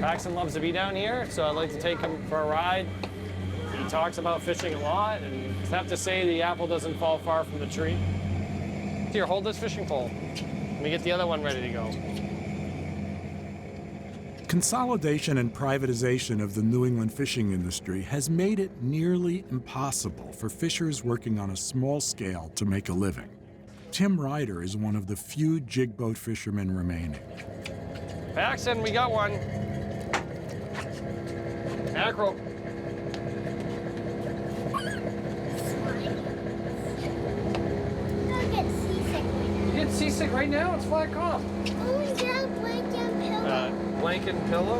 Paxton loves to be down here, so I'd like to take him for a ride. He talks about fishing a lot, and I have to say the apple doesn't fall far from the tree. Here, hold this fishing pole. Let me get the other one ready to go. Consolidation and privatization of the New England fishing industry has made it nearly impossible for fishers working on a small scale to make a living. Tim Ryder is one of the few jig boat fishermen remaining. Paxton, we got one. Mackerel. You get seasick right now? It's flat calm. Oh, is that a blanket and pillow? Blanket and pillow?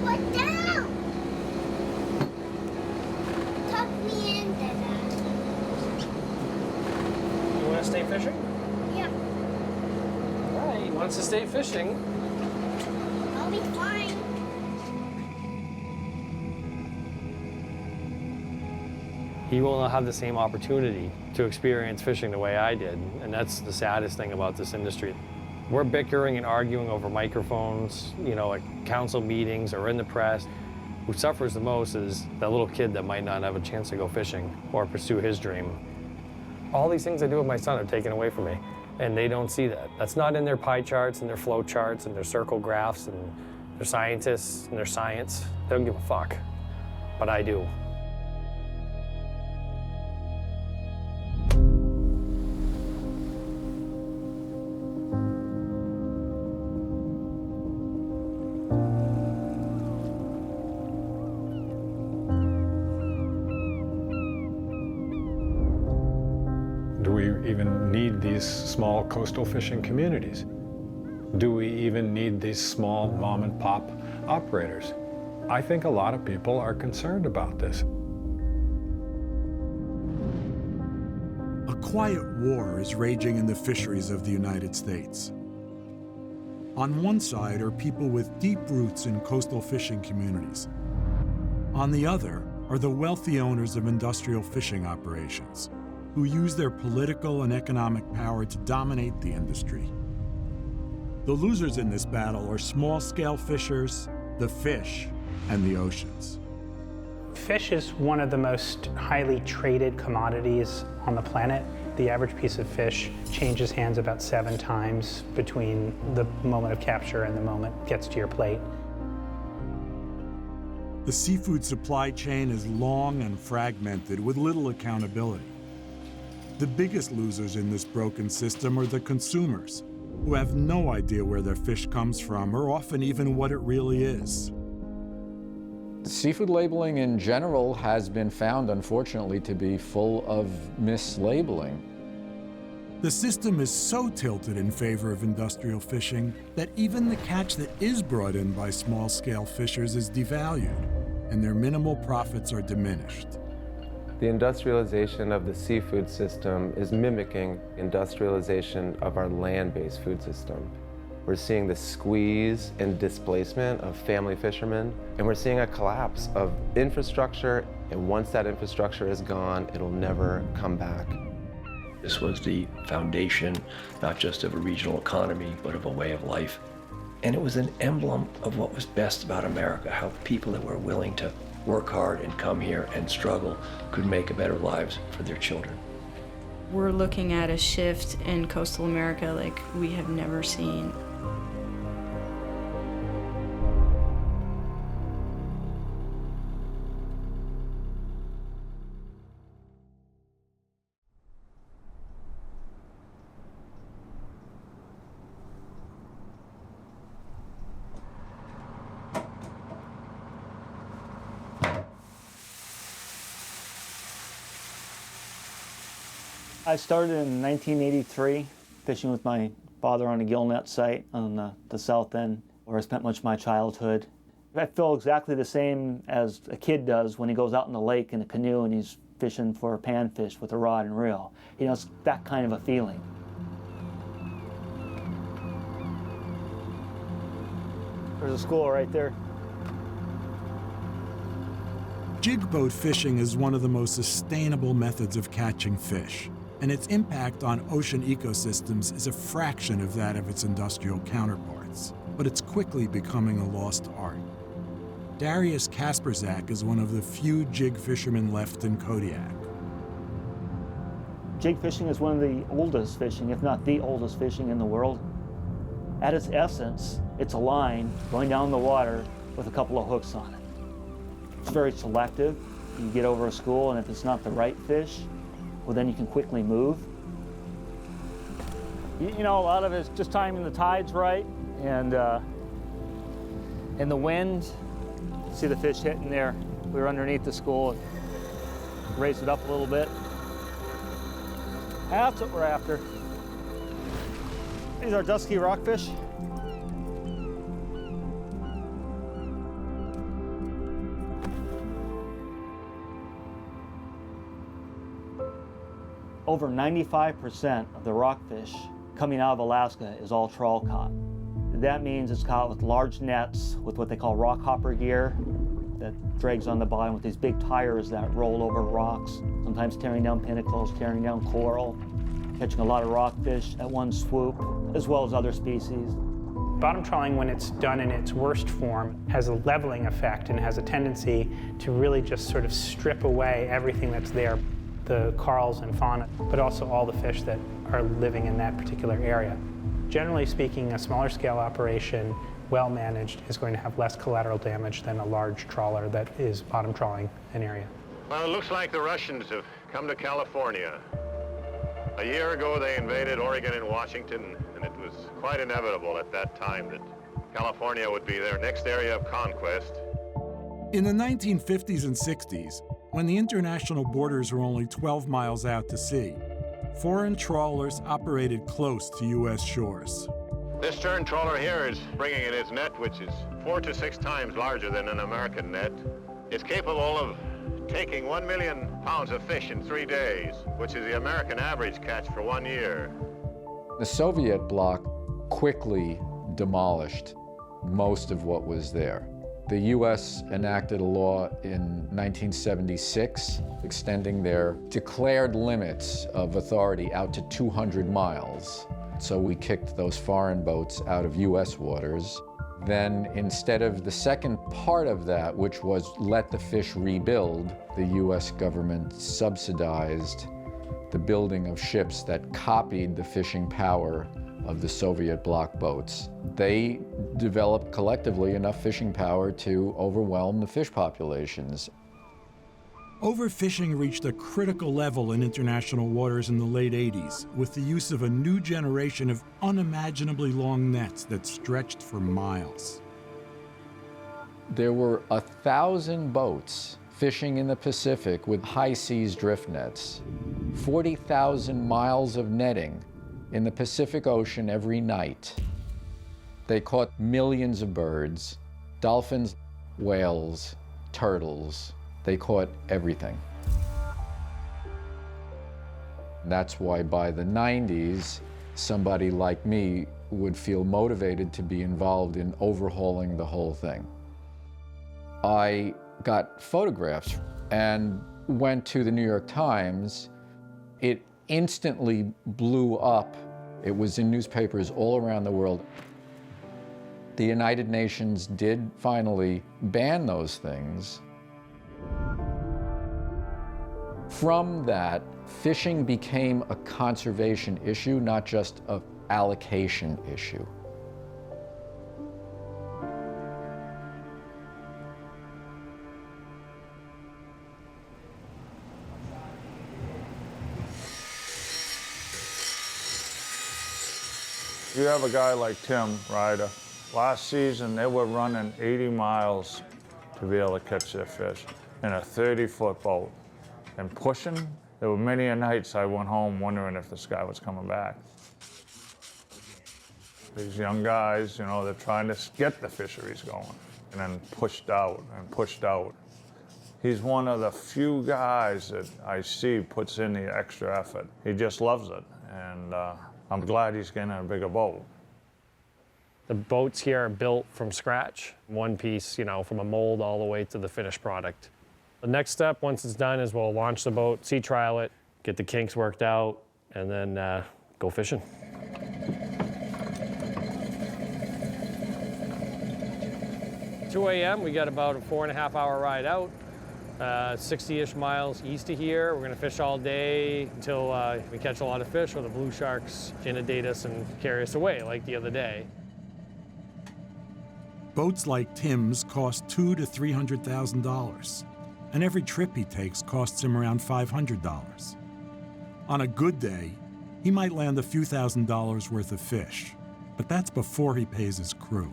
What down? Tuck me in, Dada. You want to stay fishing? Yeah, All right, he wants to stay fishing. I'll be fine. He will not have the same opportunity to experience fishing the way I did, and that's the saddest thing about this industry. We're bickering and arguing over microphones, at council meetings or in the press. Who suffers the most is that little kid that might not have a chance to go fishing or pursue his dream. All these things I do with my son are taken away from me, and they don't see that. That's not in their pie charts and their flow charts and their circle graphs and their scientists and their science. They don't give a fuck, but I do. Do we even need these small coastal fishing communities? Do we even need these small mom and pop operators? I think a lot of people are concerned about this. A quiet war is raging in the fisheries of the United States. On one side are people with deep roots in coastal fishing communities. On the other are the wealthy owners of industrial fishing operations, who use their political and economic power to dominate the industry. The losers in this battle are small-scale fishers, the fish, and the oceans. Fish is one of the most highly traded commodities on the planet. The average piece of fish changes hands about 7 times between the moment of capture and the moment it gets to your plate. The seafood supply chain is long and fragmented with little accountability. The biggest losers in this broken system are the consumers, who have no idea where their fish comes from or often even what it really is. Seafood labeling in general has been found, unfortunately, to be full of mislabeling. The system is so tilted in favor of industrial fishing that even the catch that is brought in by small-scale fishers is devalued, and their minimal profits are diminished. The industrialization of the seafood system is mimicking industrialization of our land-based food system. We're seeing the squeeze and displacement of family fishermen, and we're seeing a collapse of infrastructure, and once that infrastructure is gone, it'll never come back. This was the foundation, not just of a regional economy, but of a way of life. And it was an emblem of what was best about America, how people that were willing to work hard and come here and struggle could make better lives for their children. We're looking at a shift in coastal America like we have never seen. I started in 1983, fishing with my father on a gillnet site on the south end, where I spent much of my childhood. I feel exactly the same as a kid does when he goes out in the lake in a canoe and he's fishing for panfish with a rod and reel. You know, it's that kind of a feeling. There's a school right there. Jig boat fishing is one of the most sustainable methods of catching fish, and its impact on ocean ecosystems is a fraction of that of its industrial counterparts. but it's quickly becoming a lost art. Darius Kasperzak is one of the few jig fishermen left in Kodiak. Jig fishing is one of the oldest fishing, if not the oldest fishing in the world. At its essence, it's a line going down the water with a couple of hooks on it. It's very selective. You get over a school, and if it's not the right fish, well, then you can quickly move. You know, a lot of it's just timing the tides right, and the wind. See the fish hitting there. We were underneath the school, and raised it up a little bit. That's what we're after. These are dusky rockfish. Over 95% of the rockfish coming out of Alaska is all trawl caught. That means it's caught with large nets with what they call rock hopper gear that drags on the bottom with these big tires that roll over rocks, sometimes tearing down pinnacles, tearing down coral, catching a lot of rockfish at one swoop, as well as other species. Bottom trawling, when it's done in its worst form, has a leveling effect and has a tendency to really just sort of strip away everything that's there, the corals and fauna, but also all the fish that are living in that particular area. Generally speaking, a smaller scale operation, well managed, is going to have less collateral damage than a large trawler that is bottom trawling an area. Well, it looks like the Russians have come to California. A year ago, they invaded Oregon and Washington, and it was quite inevitable at that time that California would be their next area of conquest. In the 1950s and 60s, when the international borders were only 12 miles out to sea, foreign trawlers operated close to U.S. shores. This stern trawler here is bringing in its net, which is 4 to 6 times larger than an American net. It's capable of taking 1 million pounds of fish in 3 days, which is the American average catch for 1 year. The Soviet bloc quickly demolished most of what was there. The U.S. enacted a law in 1976 extending their declared limits of authority out to 200 miles. So we kicked those foreign boats out of U.S. waters. Then instead of the second part of that, which was let the fish rebuild, the U.S. government subsidized the building of ships that copied the fishing power of the Soviet bloc boats. They developed collectively enough fishing power to overwhelm the fish populations. Overfishing reached a critical level in international waters in the late 80s with the use of a new generation of unimaginably long nets that stretched for miles. There were 1,000 boats fishing in the Pacific with high seas drift nets, 40,000 miles of netting in the Pacific Ocean every night. They caught millions of birds, dolphins, whales, turtles. They caught everything. That's why by the 90s, somebody like me would feel motivated to be involved in overhauling the whole thing. I got photographs and went to the New York Times. It instantly blew up. It was in newspapers all around the world. The United Nations did finally ban those things. From that, fishing became a conservation issue, not just an allocation issue. You have a guy like Tim Ryder. Last season, they were running 80 miles to be able to catch their fish in a 30-foot boat and pushing. There were many nights I went home wondering if this guy was coming back. These young guys, you know, they're trying to get the fisheries going and then pushed out and pushed out. He's one of the few guys that I see puts in the extra effort. He just loves it, and I'm glad he's getting a bigger boat. The boats here are built from scratch, one piece, you know, from a mold all the way to the finished product. The next step, once it's done, is we'll launch the boat, sea trial it, get the kinks worked out, and then go fishing. 2 a.m., we got about a 4.5-hour ride out, 60-ish miles east of here. We're gonna fish all day until we catch a lot of fish or the blue sharks inundate us and carry us away like the other day. Boats like Tim's cost $200,000 to $300,000, and every trip he takes costs him around $500. On a good day, he might land a few $1,000s worth of fish, but that's before he pays his crew.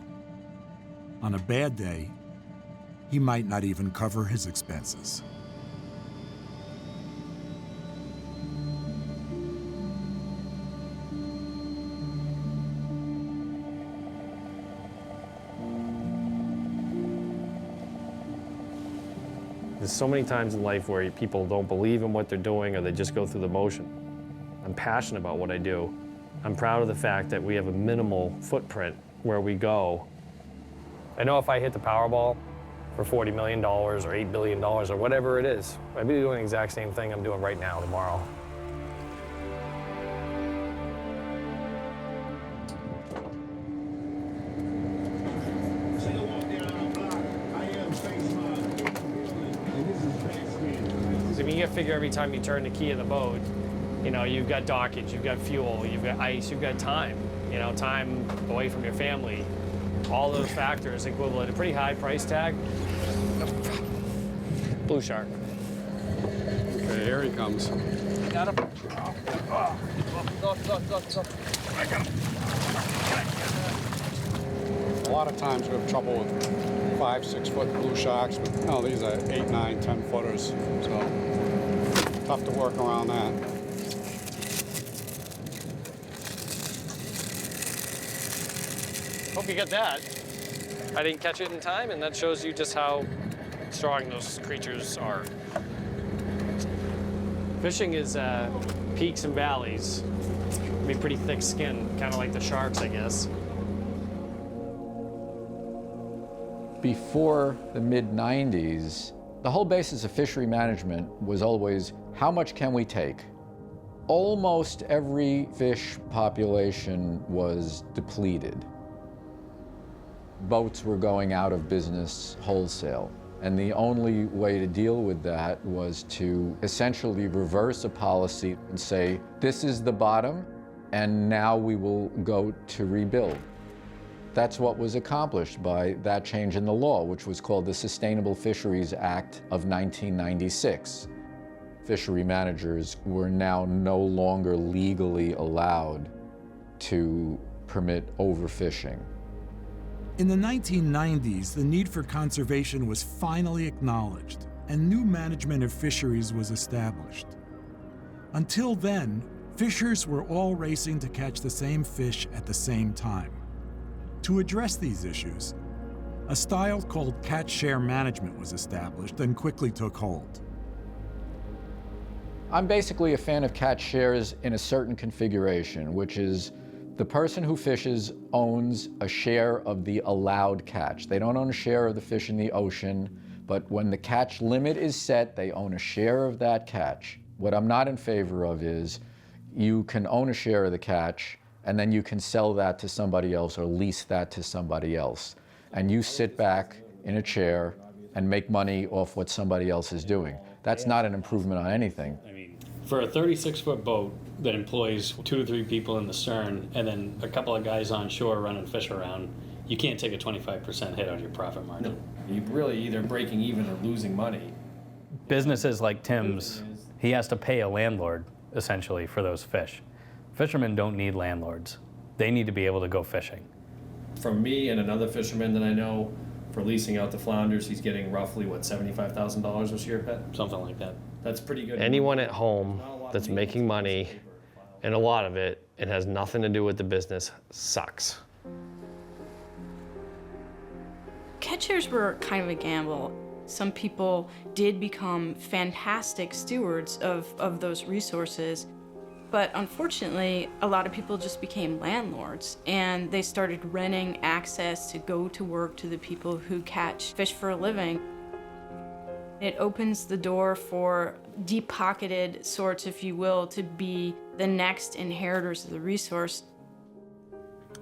On a bad day, he might not even cover his expenses. There's so many times in life where people don't believe in what they're doing or they just go through the motion. I'm passionate about what I do. I'm proud of the fact that we have a minimal footprint where we go. I know if I hit the Powerball for $40 million or $8 billion or whatever it is, I'd be doing the exact same thing I'm doing right now, tomorrow. You gotta figure every time you turn the key of the boat, you know, you've got dockage, you've got fuel, you've got ice, you've got time, you know, time away from your family. All those factors equivalent a pretty high price tag. Blue shark. Okay, here he comes. Got him. I got him. A lot of times we have trouble with 5-6 foot blue sharks, but no, these are 8, 9, 10 footers. So tough to work around that. Hope you get that. I didn't catch it in time, and that shows you just how strong those creatures are. Fishing is peaks and valleys. I mean, pretty thick skin, kind of like the sharks, I guess. Before the mid-90s, the whole basis of fishery management was always, how much can we take? Almost every fish population was depleted. Boats were going out of business wholesale. And the only way to deal with that was to essentially reverse a policy and say, this is the bottom, and now we will go to rebuild. That's what was accomplished by that change in the law, which was called the Sustainable Fisheries Act of 1996. Fishery managers were now no longer legally allowed to permit overfishing. In the 1990s, the need for conservation was finally acknowledged, and new management of fisheries was established. Until then, fishers were all racing to catch the same fish at the same time. To address these issues, a style called catch-share management was established and quickly took hold. I'm basically a fan of catch shares in a certain configuration, which is the person who fishes owns a share of the allowed catch. They don't own a share of the fish in the ocean, but when the catch limit is set, they own a share of that catch. What I'm not in favor of is you can own a share of the catch, and then you can sell that to somebody else or lease that to somebody else. And you sit back in a chair and make money off what somebody else is doing. That's not an improvement on anything. I mean, for a 36-foot boat that employs 2 to 3 people in the stern and then a couple of guys on shore running fish around, you can't take a 25% hit on your profit margin. No. You're really either breaking even or losing money. Businesses like Tim's, he has to pay a landlord, essentially, for those fish. Fishermen don't need landlords. They need to be able to go fishing. From me and another fisherman that I know, for leasing out the flounders, he's getting roughly, what, $75,000 this year, Pat? Something like that. That's pretty good. Anyone at home that's making money, and a lot of it has nothing to do with the business, sucks. Catchers were kind of a gamble. Some people did become fantastic stewards of those resources. But unfortunately, a lot of people just became landlords, and they started renting access to go to work to the people who catch fish for a living. It opens the door for deep-pocketed sorts, if you will, to be the next inheritors of the resource.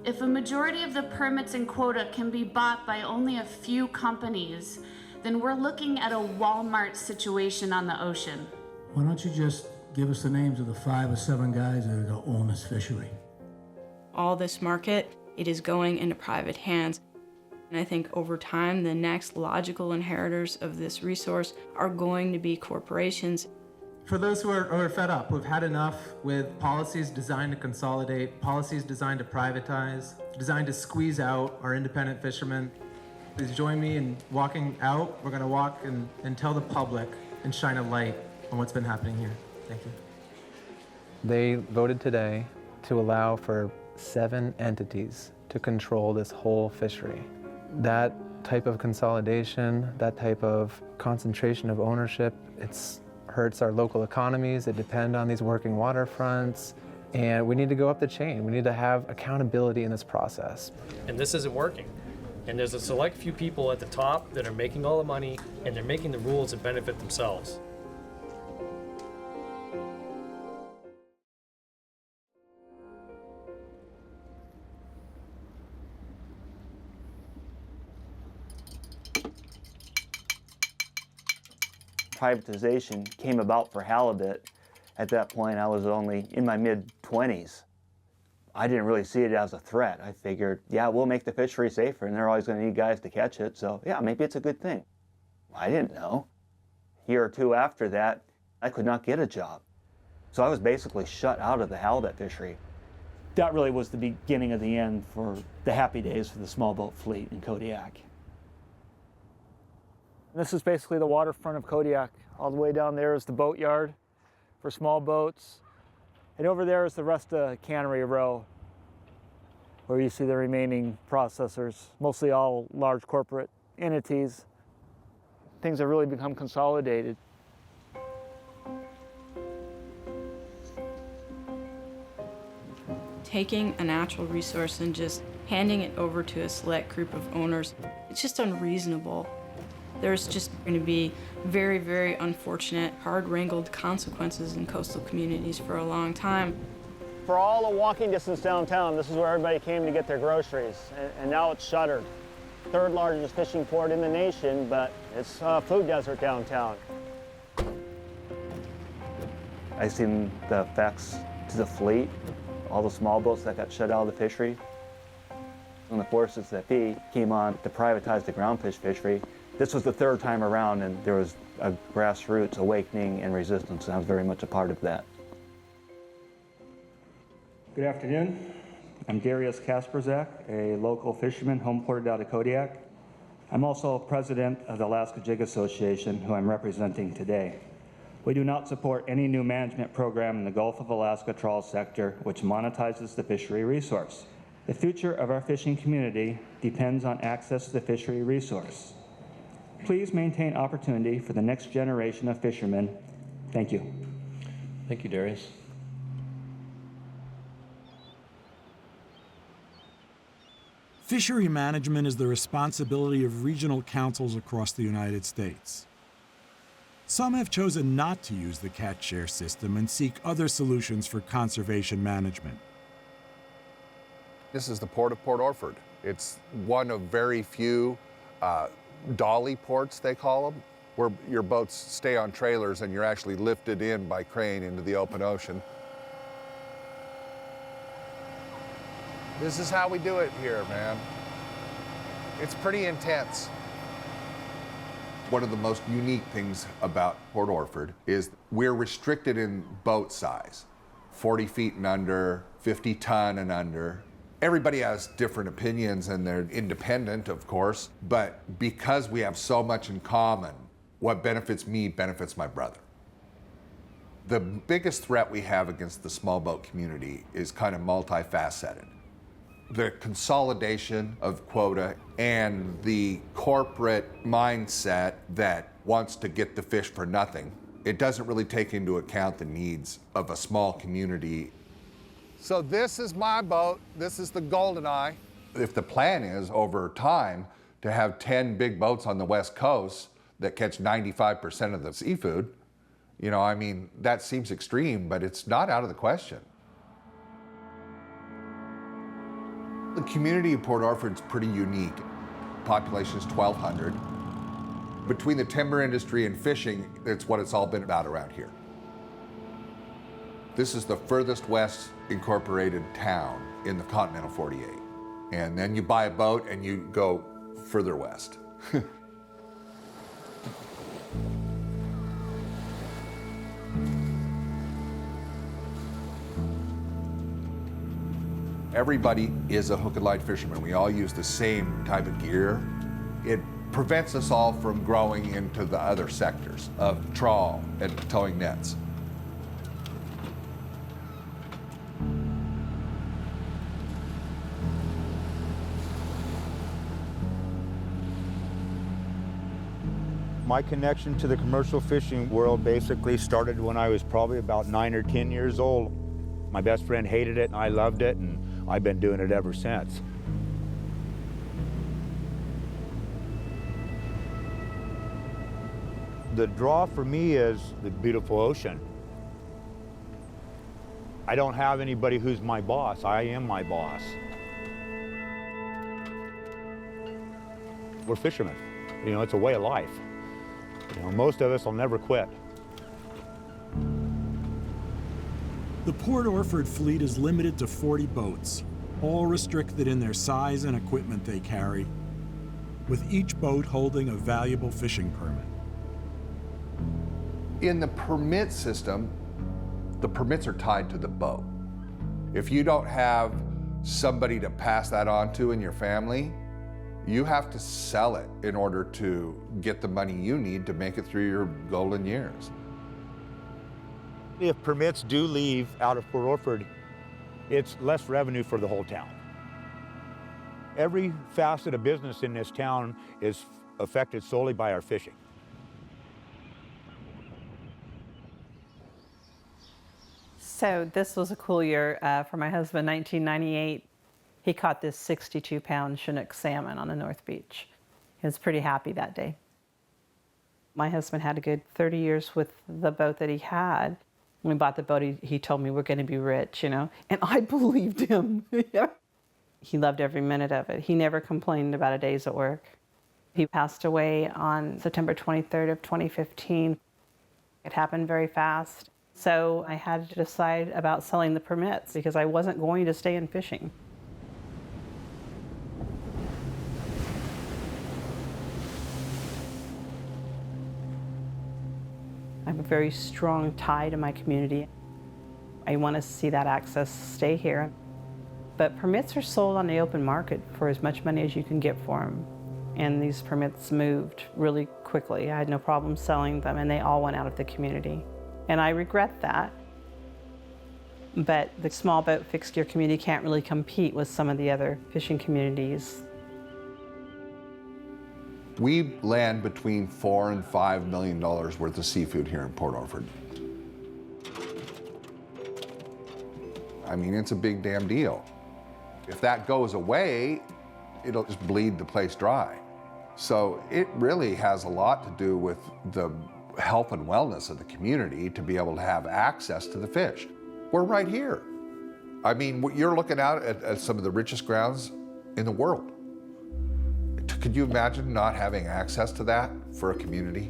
If a majority of the permits and quota can be bought by only a few companies, then we're looking at a Walmart situation on the ocean. Why don't you just give us the names of the 5 or 7 guys that are going to own this fishery? All this market, it is going into private hands. And I think over time, the next logical inheritors of this resource are going to be corporations. For those who are fed up, who've had enough with policies designed to consolidate, policies designed to privatize, designed to squeeze out our independent fishermen, please join me in walking out. We're going to walk and tell the public and shine a light on what's been happening here. Thank you. They voted today to allow for 7 entities to control this whole fishery. That type of consolidation, that type of concentration of ownership, it hurts our local economies. It depends on these working waterfronts, and we need to go up the chain. We need to have accountability in this process. And this isn't working. And there's a select few people at the top that are making all the money, and they're making the rules that benefit themselves. Privatization came about for halibut. At that point, I was only in my mid-20s. I didn't really see it as a threat. I figured, yeah, we'll make the fishery safer, and they're always going to need guys to catch it, so yeah, maybe it's a good thing. I didn't know. A year or 2 after that, I could not get a job. So I was basically shut out of the halibut fishery. That really was the beginning of the end for the happy days for the small boat fleet in Kodiak. This is basically the waterfront of Kodiak. All the way down there is the boatyard for small boats. And over there is the rest of Cannery Row, where you see the remaining processors, mostly all large corporate entities. Things have really become consolidated. Taking a natural resource and just handing it over to a select group of owners, it's just unreasonable. There's just going to be very, very unfortunate, hard-wrangled consequences in coastal communities for a long time. For all the walking distance downtown, this is where everybody came to get their groceries, and now it's shuttered. 3rd largest fishing port in the nation, but it's a food desert downtown. I've seen the effects to the fleet, all the small boats that got shut out of the fishery. When the forces that be came on to privatize the groundfish fishery, this was the 3rd time around, and there was a grassroots awakening and resistance, and I was very much a part of that. Good afternoon. I'm Darius Kasperzak, a local fisherman homeported out of Kodiak. I'm also president of the Alaska Jig Association, who I'm representing today. We do not support any new management program in the Gulf of Alaska trawl sector which monetizes the fishery resource. The future of our fishing community depends on access to the fishery resource. Please maintain opportunity for the next generation of fishermen. Thank you. Thank you, Darius. Fishery management is the responsibility of regional councils across the United States. Some have chosen not to use the catch share system and seek other solutions for conservation management. This is the Port of Port Orford. It's one of very few dolly ports, they call them, where your boats stay on trailers and you're actually lifted in by crane into the open ocean. This is how we do it here, man. It's pretty intense. One of the most unique things about Port Orford is we're restricted in boat size. 40 feet and under, 50 ton and under. Everybody has different opinions and they're independent, of course, but because we have so much in common, what benefits me benefits my brother. The biggest threat we have against the small boat community is kind of multifaceted. The consolidation of quota and the corporate mindset that wants to get the fish for nothing. It doesn't really take into account the needs of a small community. So this is my boat. This is the GoldenEye. If the plan is over time to have 10 big boats on the West Coast that catch 95% of the seafood, you know, I mean, that seems extreme, but it's not out of the question. The community of Port Orford's pretty unique. Population is 1,200. Between the timber industry and fishing, it's what it's all been about around here. This is the furthest west incorporated town in the continental 48. And then you buy a boat and you go further west. Everybody is a hook and line fisherman. We all use the same type of gear. It prevents us all from growing into the other sectors of trawl and towing nets. My connection to the commercial fishing world basically started when I was probably about 9 or 10 years old. My best friend hated it and I loved it, and I've been doing it ever since. The draw for me is the beautiful ocean. I don't have anybody who's my boss. I am my boss. We're fishermen. You know, it's a way of life. You know, most of us will never quit. The Port Orford fleet is limited to 40 boats, all restricted in their size and equipment they carry, with each boat holding a valuable fishing permit. In the permit system, the permits are tied to the boat. If you don't have somebody to pass that on to in your family, you have to sell it in order to get the money you need to make it through your golden years. If permits do leave out of Port Orford, it's less revenue for the whole town. Every facet of business in this town is affected solely by our fishing. So this was a cool year for my husband, 1998. He caught this 62-pound Chinook salmon on the North Beach. He was pretty happy that day. My husband had a good 30 years with the boat that he had. When we bought the boat, he told me we're going to be rich, you know, and I believed him. He loved every minute of it. He never complained about a day's at work. He passed away on September 23rd of 2015. It happened very fast. So I had to decide about selling the permits because I wasn't going to stay in fishing. I have a very strong tie to my community. I want to see that access stay here. But permits are sold on the open market for as much money as you can get for them. And these permits moved really quickly. I had no problem selling them, and they all went out of the community. And I regret that. But the small boat fixed gear community can't really compete with some of the other fishing communities. We land between $4 and $5 million worth of seafood here in Port Orford. I mean, it's a big damn deal. If that goes away, it'll just bleed the place dry. So it really has a lot to do with the health and wellness of the community to be able to have access to the fish. We're right here. I mean, you're looking out at some of the richest grounds in the world. Could you imagine not having access to that for a community?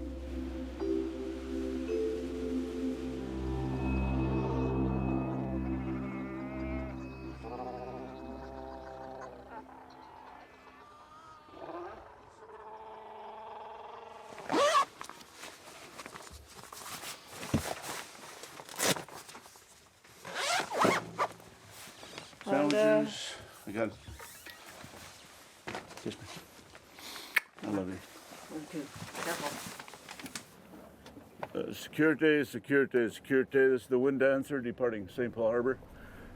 Sandwiches. I got. Kiss me. I love you. Security, security, security. This is the wind dancer departing St. Paul Harbor,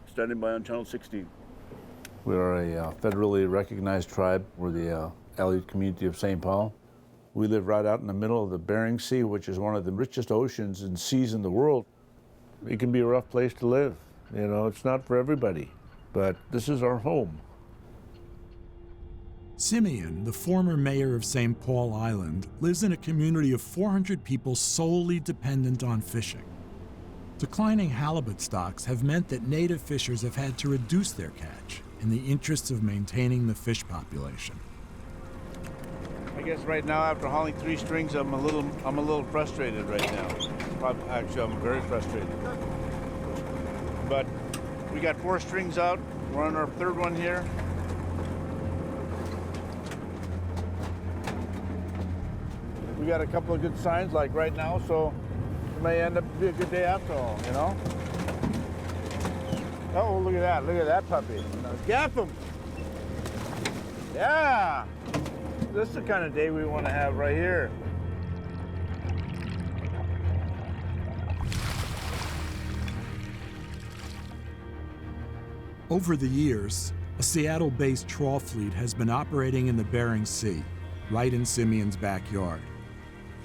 standing by on Channel 16. We are a federally recognized tribe. We're the Aleut community of St. Paul. We live right out in the middle of the Bering Sea, which is one of the richest oceans and seas in the world. It can be a rough place to live. You know, it's not for everybody, but this is our home. Simeon, the former mayor of St. Paul Island, lives in a community of 400 people solely dependent on fishing. Declining halibut stocks have meant that native fishers have had to reduce their catch in the interests of maintaining the fish population. I guess right now, after hauling 3 strings, I'm a little frustrated right now. Actually, I'm very frustrated. But we got 4 strings out. We're on our 3rd one here. We got a couple of good signs, like right now, so it may end up being a good day after all, you know? Oh, look at that. Look at that puppy. Gaff him. Yeah. This is the kind of day we want to have right here. Over the years, a Seattle-based trawl fleet has been operating in the Bering Sea, right in Simeon's backyard.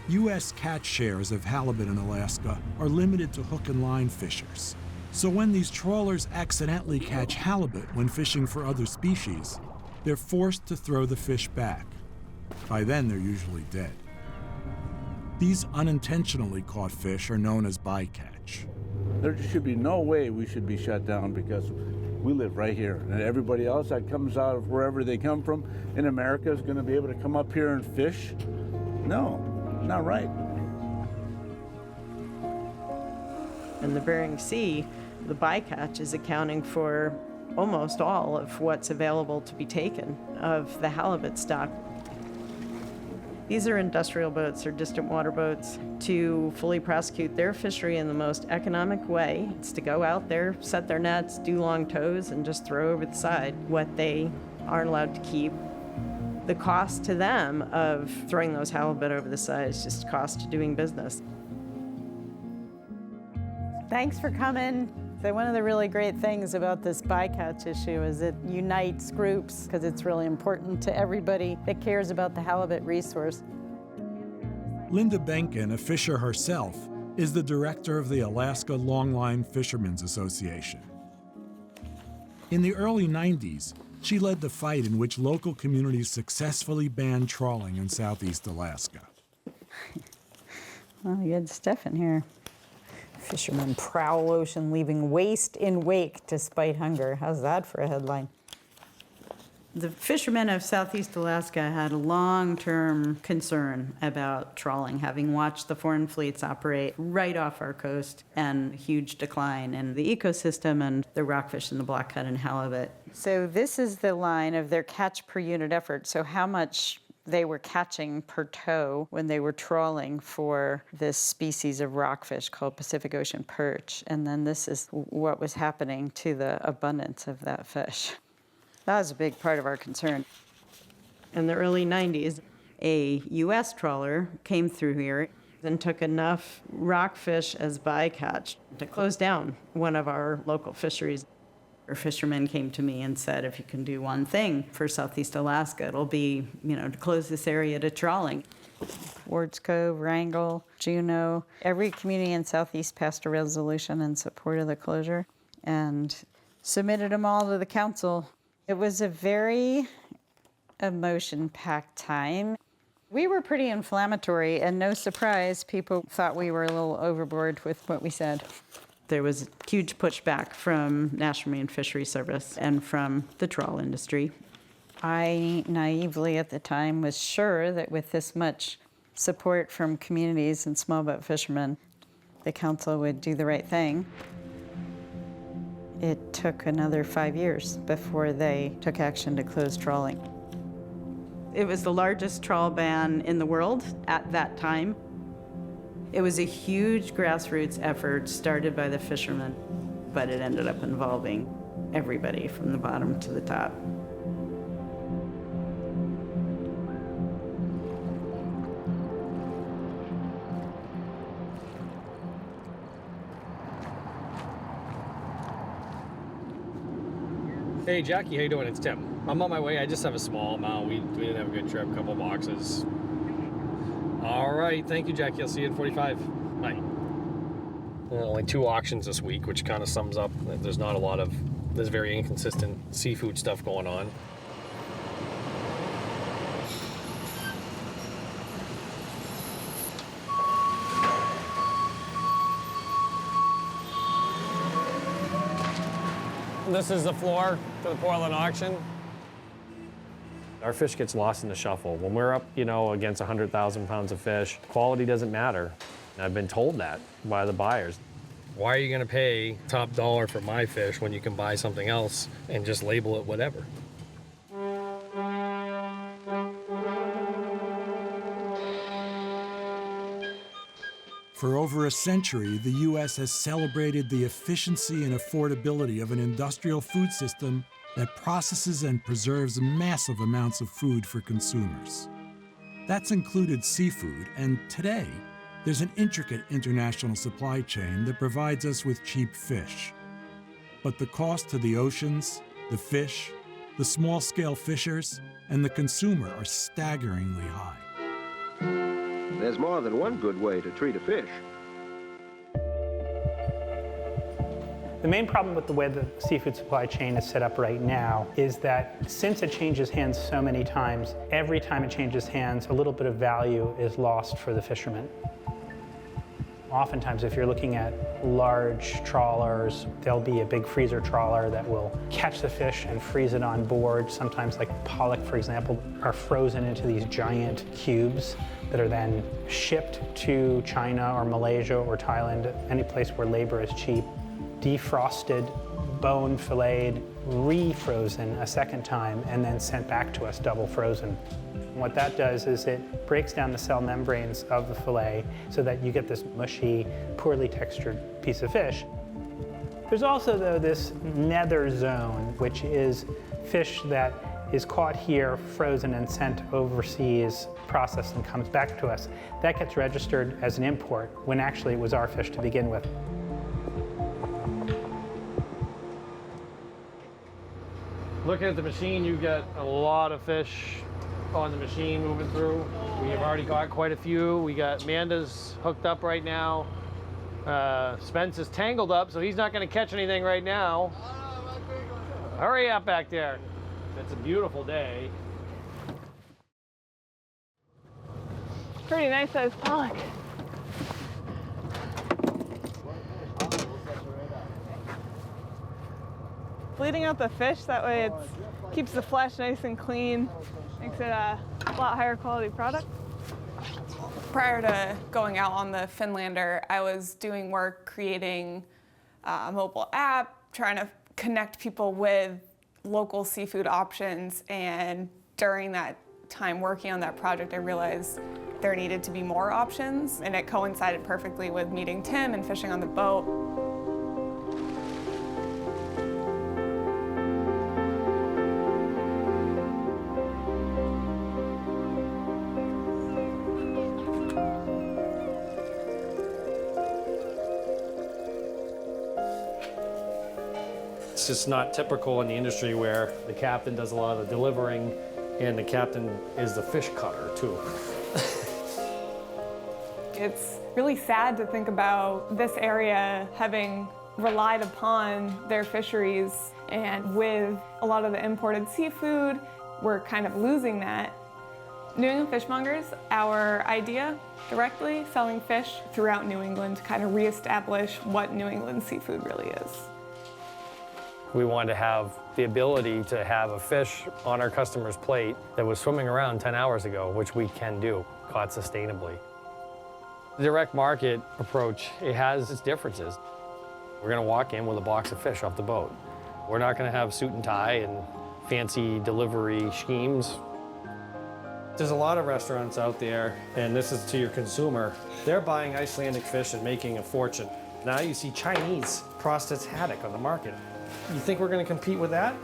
U.S. catch shares of halibut in Alaska are limited to hook and line fishers. So when these trawlers accidentally catch halibut when fishing for other species, they're forced to throw the fish back. By then, they're usually dead. These unintentionally caught fish are known as bycatch. There should be no way we should be shut down because we live right here. And everybody else that comes out of wherever they come from in America is going to be able to come up here and fish? No, not right. In the Bering Sea, the bycatch is accounting for almost all of what's available to be taken of the halibut stock. These are industrial boats or distant water boats to fully prosecute their fishery in the most economic way. It's to go out there, set their nets, do long tows, and just throw over the side what they aren't allowed to keep. The cost to them of throwing those halibut over the side is just cost to doing business. Thanks for coming. So one of the really great things about this bycatch issue is it unites groups because it's really important to everybody that cares about the halibut resource. Linda Benken, a fisher herself, is the director of the Alaska Longline Fishermen's Association. In the early 90s, she led the fight in which local communities successfully banned trawling in Southeast Alaska. Well, good stuff in here. Fishermen prowl ocean, leaving waste in wake despite hunger. How's that for a headline? The fishermen of Southeast Alaska had a long-term concern about trawling, having watched the foreign fleets operate right off our coast and huge decline in the ecosystem and the rockfish and the blackcud and halibut. So this is the line of their catch per unit effort. So how much they were catching per tow when they were trawling for this species of rockfish called Pacific Ocean perch. And then this is what was happening to the abundance of that fish. That was a big part of our concern. In the early 90s, a U.S. trawler came through here and took enough rockfish as bycatch to close down one of our local fisheries. Our fishermen came to me and said, if you can do one thing for Southeast Alaska, it'll be, to close this area to trawling. Wards Cove, Wrangell, Juneau, every community in Southeast passed a resolution in support of the closure and submitted them all to the council. It was a very emotion-packed time. We were pretty inflammatory, and no surprise, people thought we were a little overboard with what we said. There was huge pushback from National Marine Fisheries Service and from the trawl industry. I naively at the time was sure that with this much support from communities and small boat fishermen, the council would do the right thing. It took another 5 years before they took action to close trawling. It was the largest trawl ban in the world at that time. It was a huge grassroots effort started by the fishermen, but it ended up involving everybody from the bottom to the top. Hey Jackie, how you doing? It's Tim. I'm on my way. I just have a small amount. We didn't have a good trip, a couple boxes. All right, thank you, Jackie. I'll see you in 45. Bye. Only 2 auctions this week, which kind of sums up that there's not a lot of, there's very inconsistent seafood stuff going on. This is the floor to the Portland auction. Our fish gets lost in the shuffle. When we're up, against 100,000 pounds of fish, quality doesn't matter. And I've been told that by the buyers. Why are you gonna pay top dollar for my fish when you can buy something else and just label it whatever? For over a century, the U.S. has celebrated the efficiency and affordability of an industrial food system that processes and preserves massive amounts of food for consumers. That's included seafood, and today, there's an intricate international supply chain that provides us with cheap fish. But the cost to the oceans, the fish, the small-scale fishers, and the consumer are staggeringly high. There's more than one good way to treat a fish. The main problem with the way the seafood supply chain is set up right now is that since it changes hands so many times, every time it changes hands, a little bit of value is lost for the fishermen. Oftentimes, if you're looking at large trawlers, there'll be a big freezer trawler that will catch the fish and freeze it on board. Sometimes, like pollock, for example, are frozen into these giant cubes that are then shipped to China or Malaysia or Thailand, any place where labor is cheap, defrosted, bone filleted, re-frozen a second time, and then sent back to us double frozen. What that does is it breaks down the cell membranes of the fillet so that you get this mushy, poorly textured piece of fish. There's also, though, this nether zone, which is fish that is caught here, frozen, and sent overseas, processed, and comes back to us. That gets registered as an import when actually it was our fish to begin with. Looking at the machine, you get a lot of fish on the machine moving through. We have already got quite a few. We got Amanda's hooked up right now. Spence is tangled up, so he's not going to catch anything right now. Hurry up back there. It's a beautiful day. Pretty nice sized pollock. Bleeding out the fish, that way it keeps the flesh nice and clean, makes it a lot higher quality product. Prior to going out on the Finlander, I was doing work creating a mobile app, trying to connect people with local seafood options, and during that time working on that project, I realized there needed to be more options, and it coincided perfectly with meeting Tim and fishing on the boat. It's just not typical in the industry where the captain does a lot of the delivering and the captain is the fish cutter too. It's really sad to think about this area having relied upon their fisheries, and with a lot of the imported seafood, we're kind of losing that. New England Fishmongers, our idea, directly selling fish throughout New England to kind of reestablish what New England seafood really is. We wanted to have the ability to have a fish on our customer's plate that was swimming around 10 hours ago, which we can do, caught sustainably. The direct market approach, it has its differences. We're gonna walk in with a box of fish off the boat. We're not gonna have suit and tie and fancy delivery schemes. There's a lot of restaurants out there, and this is to your consumer. They're buying Icelandic fish and making a fortune. Now you see Chinese Prosted's haddock on the market. You think we're going to compete with that?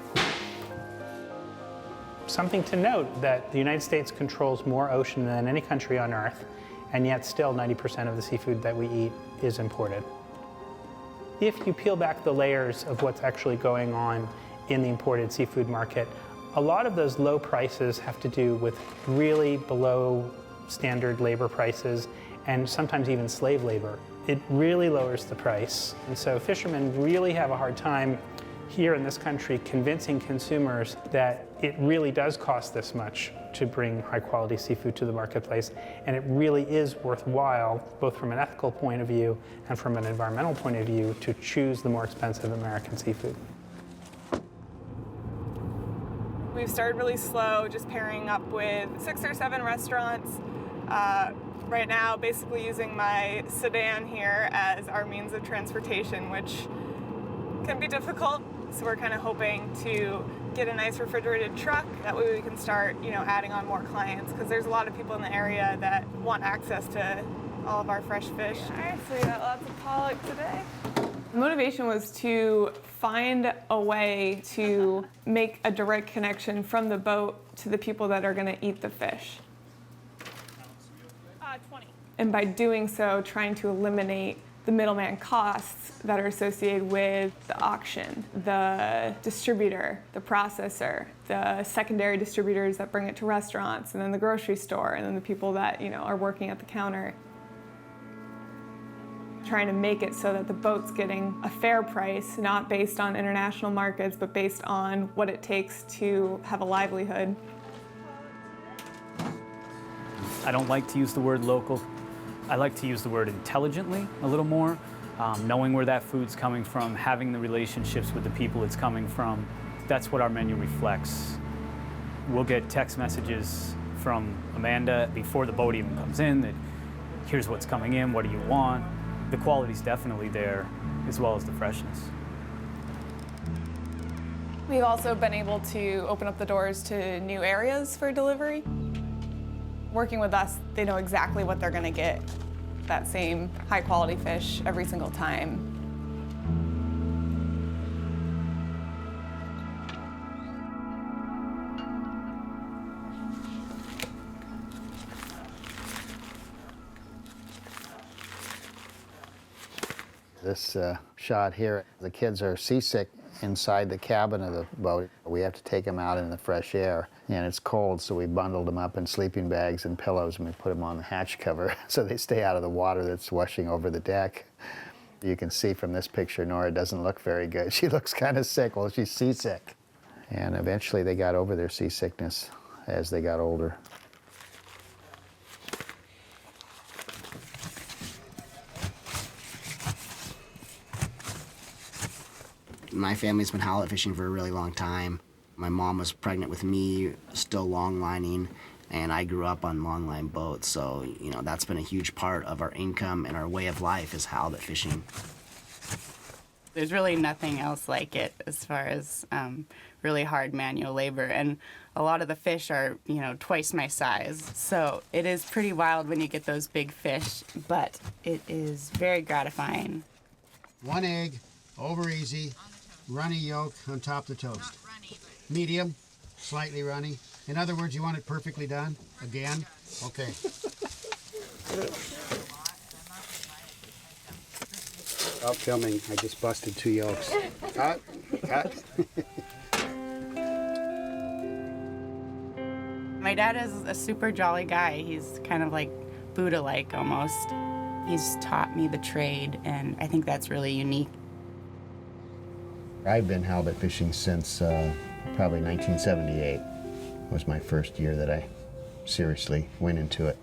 Something to note that the United States controls more ocean than any country on Earth, and yet still 90% of the seafood that we eat is imported. If you peel back the layers of what's actually going on in the imported seafood market, a lot of those low prices have to do with really below standard labor prices and sometimes even slave labor. It really lowers the price. And so fishermen really have a hard time here in this country convincing consumers that it really does cost this much to bring high quality seafood to the marketplace, and it really is worthwhile, both from an ethical point of view and from an environmental point of view, to choose the more expensive American seafood. We've started really slow, just pairing up with 6 or 7 restaurants. Right now, basically using my sedan here as our means of transportation, which can be difficult. So we're kind of hoping to get a nice refrigerated truck. That way we can start, adding on more clients, because there's a lot of people in the area that want access to all of our fresh fish. All right, so we got lots of pollock today. The motivation was to find a way to make a direct connection from the boat to the people that are going to eat the fish. 20. And by doing so, trying to eliminate the middleman costs that are associated with the auction, the distributor, the processor, the secondary distributors that bring it to restaurants, and then the grocery store, and then the people that are working at the counter. Trying to make it so that the boat's getting a fair price, not based on international markets, but based on what it takes to have a livelihood. I don't like to use the word local. I like to use the word intelligently a little more, knowing where that food's coming from, having the relationships with the people it's coming from. That's what our menu reflects. We'll get text messages from Amanda before the boat even comes in that here's what's coming in, what do you want? The quality's definitely there, as well as the freshness. We've also been able to open up the doors to new areas for delivery. Working with us, they know exactly what they're going to get, that same high-quality fish every single time. This shot here, the kids are seasick inside the cabin of the boat. We have to take them out in the fresh air, and it's cold, so we bundled them up in sleeping bags and pillows, and we put them on the hatch cover so they stay out of the water that's washing over the deck. You can see from this picture, Nora doesn't look very good. She looks kind of sick. Well, she's seasick. And eventually they got over their seasickness as they got older. My family's been halibut fishing for a really long time. My mom was pregnant with me, still longlining, and I grew up on longline boats, so that's been a huge part of our income and our way of life is halibut fishing. There's really nothing else like it as far as really hard manual labor, and a lot of the fish are twice my size, so it is pretty wild when you get those big fish, but it is very gratifying. 1 egg, over easy, runny yolk on top of the toast. Medium, slightly runny. In other words, you want it perfectly done? Again? Okay. Stop filming. I just busted 2 yolks. Cut. Cut. My dad is a super jolly guy. He's kind of like Buddha-like almost. He's taught me the trade, and I think that's really unique. I've been halibut fishing since probably 1978. Was my first year that I seriously went into it.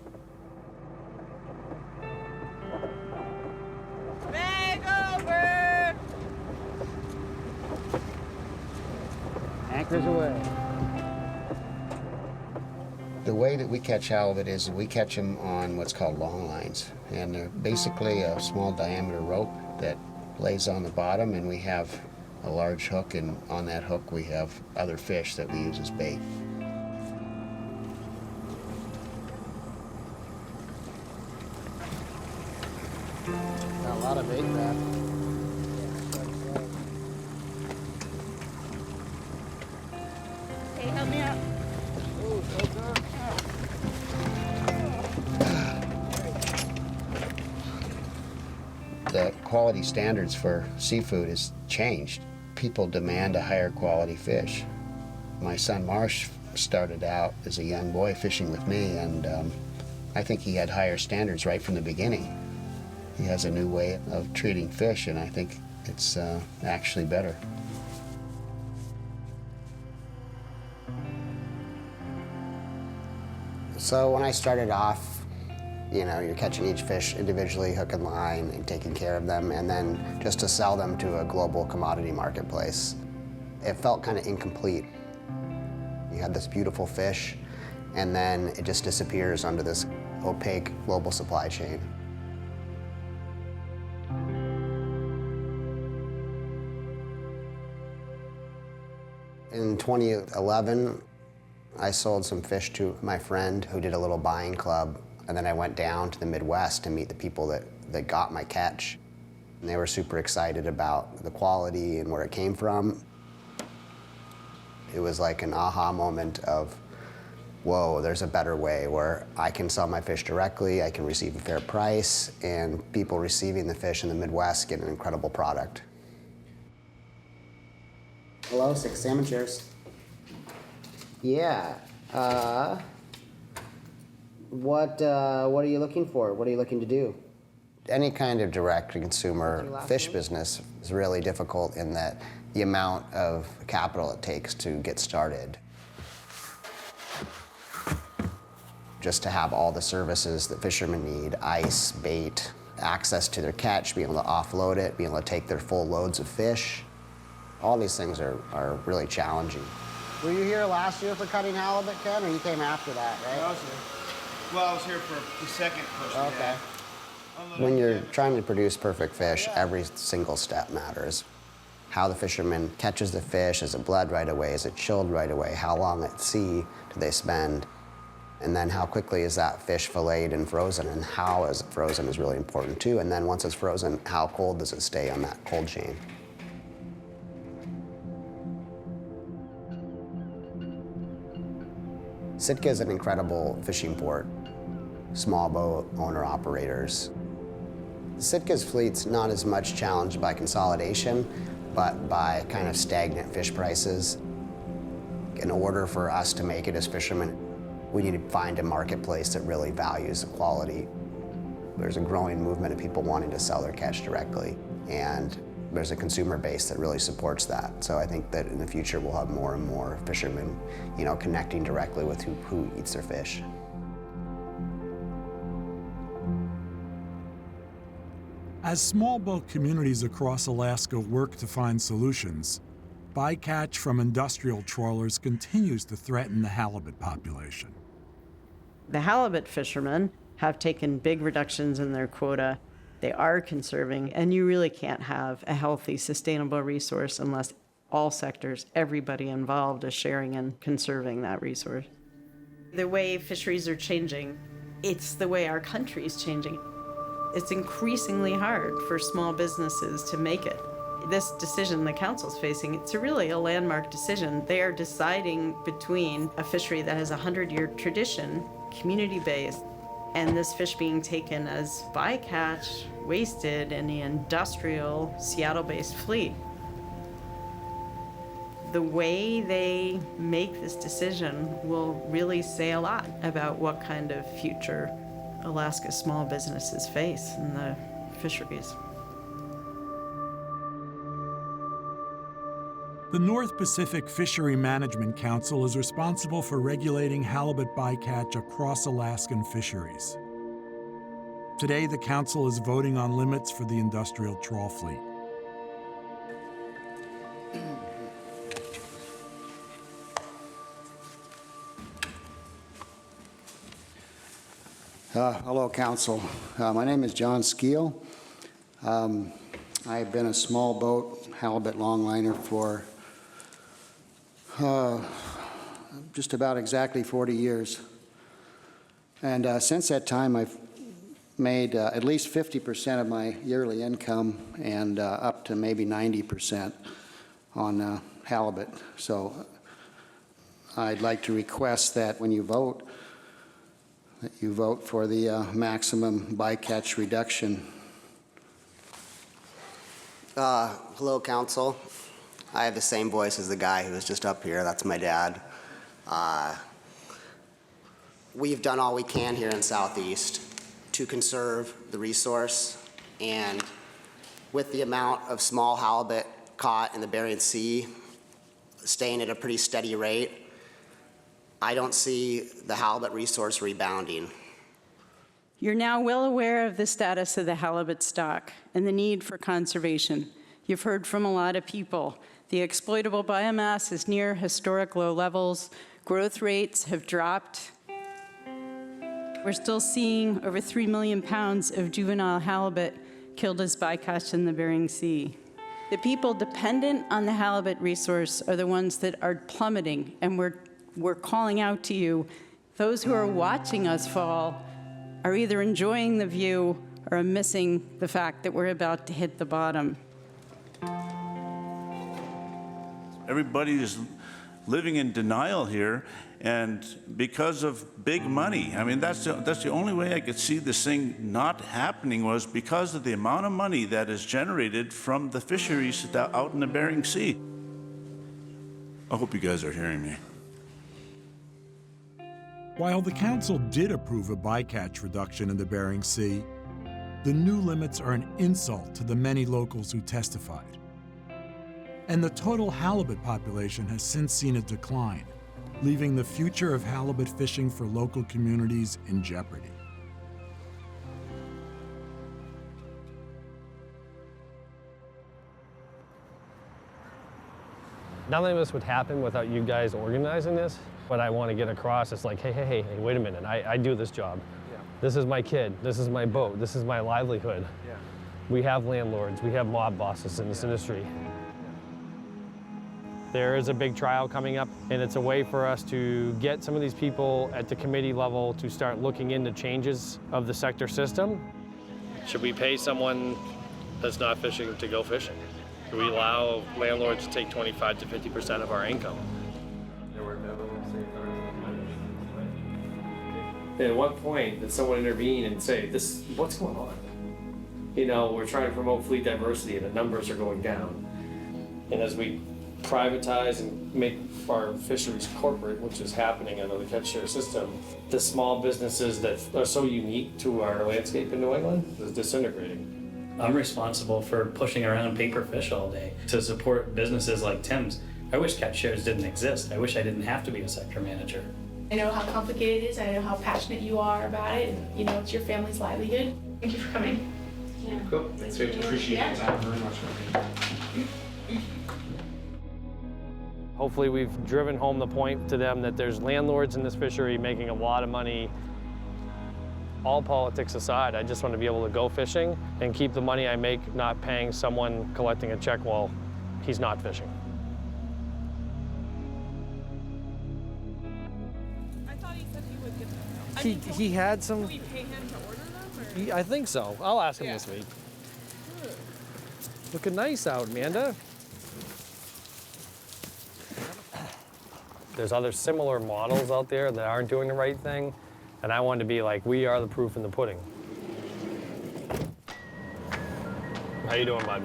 Bag over! Anchors away. The way that we catch halibut is we catch them on what's called long lines. And they're basically a small diameter rope that lays on the bottom, and we have a large hook, and on that hook we have other fish that we use as bait. Got a lot of bait back. Hey, help me out. The quality standards for seafood has changed. People demand a higher quality fish. My son Marsh started out as a young boy fishing with me, and I think he had higher standards right from the beginning. He has a new way of treating fish, and I think it's actually better. So when I started off, you're catching each fish individually, hook and line, and taking care of them, and then just to sell them to a global commodity marketplace. It felt kind of incomplete. You had this beautiful fish, and then it just disappears under this opaque global supply chain. In 2011, I sold some fish to my friend who did a little buying club, and then I went down to the Midwest to meet the people that got my catch. And they were super excited about the quality and where it came from. It was like an aha moment of, whoa, there's a better way where I can sell my fish directly, I can receive a fair price, and people receiving the fish in the Midwest get an incredible product. Hello, 6 salmon chairs. Yeah. What are you looking for? What are you looking to do? Any kind of direct-to-consumer fish business is really difficult in that the amount of capital it takes to get started. Just to have all the services that fishermen need, ice, bait, access to their catch, being able to offload it, being able to take their full loads of fish. All these things are really challenging. Were you here last year for cutting halibut, Ken, or you came after that, right? I was here. Well, I was here for the second push. Okay. When you're trying to produce perfect fish, every single step matters. How the fisherman catches the fish, is it bled right away, is it chilled right away, how long at sea do they spend, and then how quickly is that fish filleted and frozen, and how is it frozen is really important too, and then once it's frozen, how cold does it stay on that cold chain? Sitka is an incredible fishing port. Small boat owner-operators. Sitka's fleet's not as much challenged by consolidation, but by kind of stagnant fish prices. In order for us to make it as fishermen, we need to find a marketplace that really values the quality. There's a growing movement of people wanting to sell their catch directly, and there's a consumer base that really supports that. So I think that in the future we'll have more and more fishermen, connecting directly with who eats their fish. As small boat communities across Alaska work to find solutions, bycatch from industrial trawlers continues to threaten the halibut population. The halibut fishermen have taken big reductions in their quota. They are conserving, and you really can't have a healthy, sustainable resource unless all sectors, everybody involved is sharing and conserving that resource. The way fisheries are changing, it's the way our country's changing. It's increasingly hard for small businesses to make it. This decision the council's facing, it's really a landmark decision. They are deciding between a fishery that has a 100-year tradition, community-based, and this fish being taken as bycatch, wasted in the industrial Seattle-based fleet. The way they make this decision will really say a lot about what kind of future Alaska small businesses face in the fisheries. The North Pacific Fishery Management Council is responsible for regulating halibut bycatch across Alaskan fisheries. Today, the council is voting on limits for the industrial trawl fleet. Hello, Council. My name is John Skeel. I've been a small boat halibut longliner for just about exactly 40 years. And since that time, I've made at least 50% of my yearly income and up to maybe 90% on halibut. So I'd like to request that when you vote, that you vote for the maximum bycatch reduction. Hello, Council. I have the same voice as the guy who was just up here. That's my dad. We've done all we can here in Southeast to conserve the resource, and with the amount of small halibut caught in the Bering Sea staying at a pretty steady rate, I don't see the halibut resource rebounding. You're now well aware of the status of the halibut stock and the need for conservation. You've heard from a lot of people The exploitable biomass is near historic low levels. Growth rates have dropped. We're still seeing over 3 million pounds of juvenile halibut killed as bycatch in the Bering Sea. The people dependent on the halibut resource are the ones that are plummeting, and we're calling out to you. Those who are watching us fall are either enjoying the view or are missing the fact that we're about to hit the bottom. Everybody is living in denial here, and because of big money. I mean, that's the only way I could see this thing not happening, was because of the amount of money that is generated from the fisheries out in the Bering Sea. I hope you guys are hearing me. While the council did approve a bycatch reduction in the Bering Sea, the new limits are an insult to the many locals who testified. And the total halibut population has since seen a decline, leaving the future of halibut fishing for local communities in jeopardy. None of this would happen without you guys organizing this. What I want to get across is like, hey, wait a minute, I do this job. Yeah. This is my kid, this is my boat, this is my livelihood. Yeah. We have landlords, we have mob bosses in this industry. There is a big trial coming up, and it's a way for us to get some of these people at the committee level to start looking into changes of the sector system. Should we pay someone that's not fishing to go fishing? Do we allow landlords to take 25 to 50% of our income? At what point did someone intervene and say, what's going on? You know, we're trying to promote fleet diversity and the numbers are going down. And as we privatize and make our fisheries corporate, which is happening under the catch share system, the small businesses that are so unique to our landscape in New England is disintegrating. I'm responsible for pushing around paper fish all day to support businesses like Tim's. I wish catch shares didn't exist. I wish I didn't have to be a sector manager. I know how complicated it is. I know how passionate you are about it, and you know it's your family's livelihood. Thank you for coming. Yeah. Cool. Thanks. We appreciate your time very much. Hopefully we've driven home the point to them that there's landlords in this fishery making a lot of money. All politics aside, I just want to be able to go fishing and keep the money I make not paying someone collecting a check while he's not fishing. He had some. Can we pay him to order them? Or? I think so. I'll ask him this week. Looking nice out, Amanda. There's other similar models out there that aren't doing the right thing, and I want to be like, we are the proof in the pudding. How you doing, bud?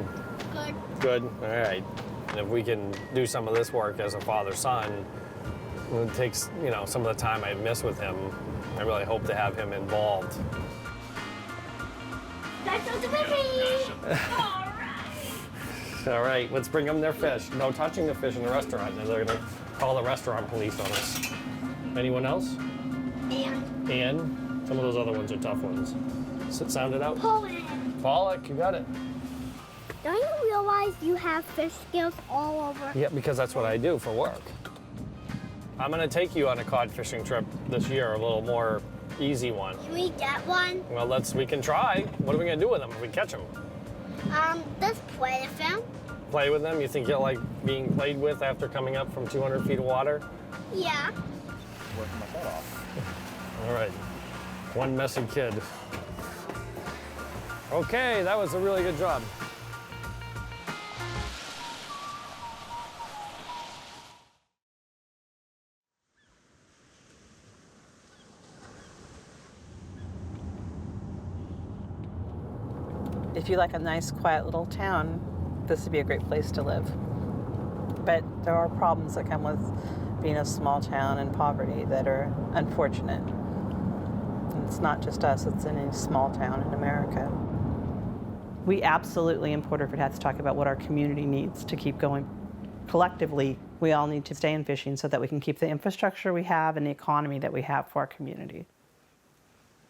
Good. Good. All right. And if we can do some of this work as a father-son, it takes some of the time I miss with him. I really hope to have him involved. That's so delivery! All right, let's bring them their fish. No touching the fish in the restaurant. They're gonna call the restaurant police on us. Anyone else? And some of those other ones are tough ones. Sound it out. Pollock, you got it. Don't you realize you have fish scales all over? Yeah, because that's what I do for work. I'm gonna take you on a cod fishing trip this year, a little more easy one. Can we get one? Well, we can try. What are we gonna do with them if we catch them? Just play with them. Play with them? You think you'll like being played with after coming up from 200 feet of water? Yeah. Working my butt off. All right, one messy kid. Okay, that was a really good job. If you like a nice, quiet little town, this would be a great place to live. But there are problems that come with being a small town and poverty that are unfortunate. And it's not just us, it's in any small town in America. We absolutely in Port Orford have to talk about what our community needs to keep going. Collectively, we all need to stay in fishing so that we can keep the infrastructure we have and the economy that we have for our community.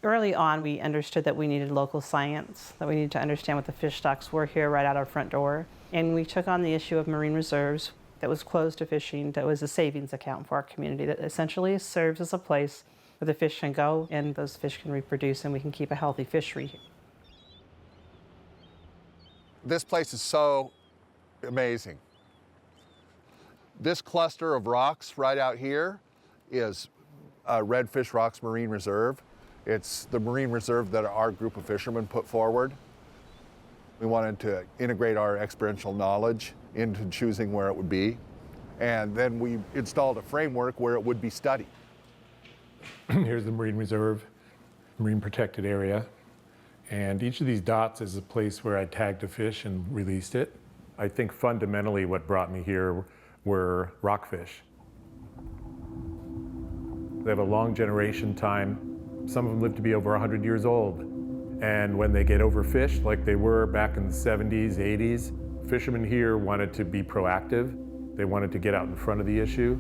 Early on, we understood that we needed local science, that we needed to understand what the fish stocks were here right out our front door. And we took on the issue of marine reserves that was closed to fishing, that was a savings account for our community that essentially serves as a place where the fish can go and those fish can reproduce and we can keep a healthy fishery. This place is so amazing. This cluster of rocks right out here is Redfish Rocks Marine Reserve. It's the marine reserve that our group of fishermen put forward. We wanted to integrate our experiential knowledge into choosing where it would be. And then we installed a framework where it would be studied. Here's the marine reserve, marine protected area. And each of these dots is a place where I tagged a fish and released it. I think fundamentally what brought me here were rockfish. They have a long generation time. Some of them live to be over 100 years old. And when they get overfished, like they were back in the 70s, 80s, fishermen here wanted to be proactive. They wanted to get out in front of the issue.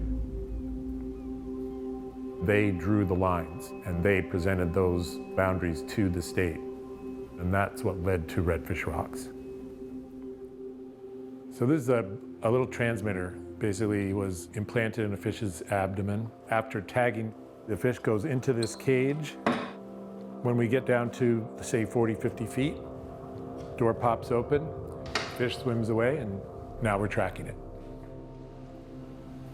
They drew the lines, and they presented those boundaries to the state. And that's what led to Redfish Rocks. So this is a little transmitter. Basically was implanted in a fish's abdomen. After tagging, the fish goes into this cage. When we get down to, say, 40, 50 feet, door pops open, fish swims away, and now we're tracking it.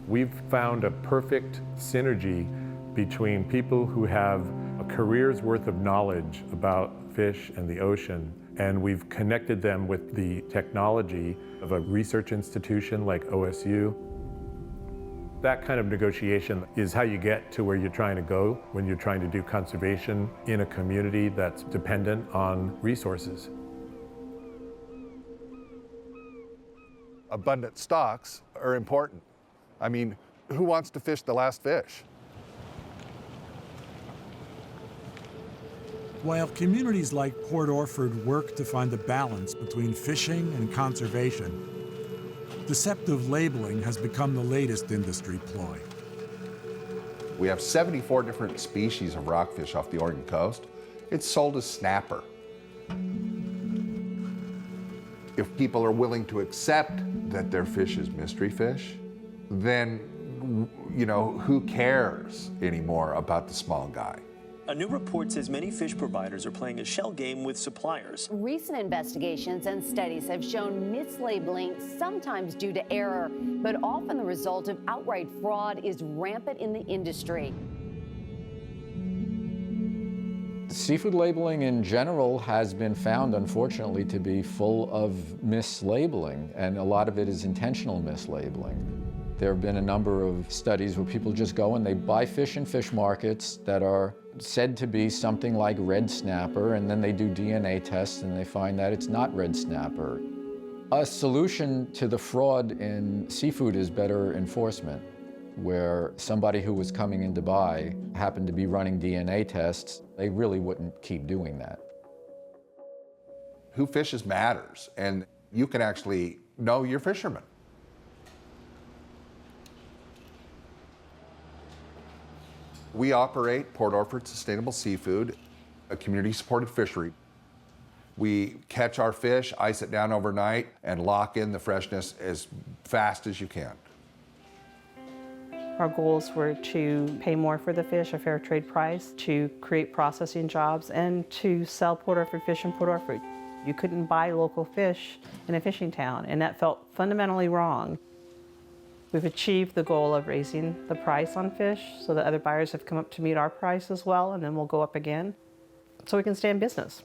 We've found a perfect synergy between people who have a career's worth of knowledge about fish and the ocean, and we've connected them with the technology of a research institution like OSU. That kind of negotiation is how you get to where you're trying to go when you're trying to do conservation in a community that's dependent on resources. Abundant stocks are important. I mean, who wants to fish the last fish? While communities like Port Orford work to find a balance between fishing and conservation, deceptive labeling has become the latest industry ploy. We have 74 different species of rockfish off the Oregon coast. It's sold as snapper. If people are willing to accept that their fish is mystery fish, then, you know, who cares anymore about the small guy? A new report says many fish providers are playing a shell game with suppliers. Recent investigations and studies have shown mislabeling, sometimes due to error, but often the result of outright fraud, is rampant in the industry. Seafood labeling in general has been found, unfortunately, to be full of mislabeling, and a lot of it is intentional mislabeling. There have been a number of studies where people just go and they buy fish in fish markets that are said to be something like red snapper, and then they do DNA tests and they find that it's not red snapper. A solution to the fraud in seafood is better enforcement, where somebody who was coming in to buy happened to be running DNA tests. They really wouldn't keep doing that. Who fishes matters, and you can actually know your fishermen. We operate Port Orford Sustainable Seafood, a community-supported fishery. We catch our fish, ice it down overnight, and lock in the freshness as fast as you can. Our goals were to pay more for the fish, a fair trade price, to create processing jobs, and to sell Port Orford fish in Port Orford. You couldn't buy local fish in a fishing town, and that felt fundamentally wrong. We've achieved the goal of raising the price on fish so that other buyers have come up to meet our price as well, and then we'll go up again so we can stay in business.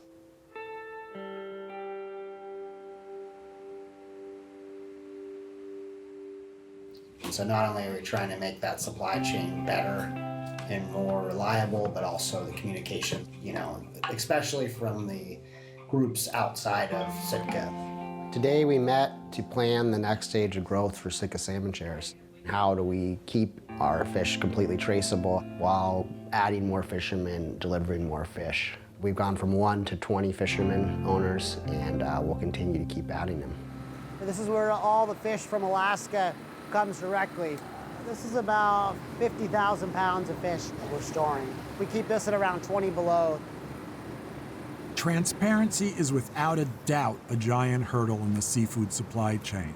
So not only are we trying to make that supply chain better and more reliable, but also the communication, you know, especially from the groups outside of Sitka. Today we met to plan the next stage of growth for Sitka salmon shares. How do we keep our fish completely traceable while adding more fishermen, delivering more fish? We've gone from 1 to 20 fishermen owners, and we'll continue to keep adding them. This is where all the fish from Alaska comes directly. This is about 50,000 pounds of fish that we're storing. We keep this at around 20 below. Transparency is without a doubt a giant hurdle in the seafood supply chain.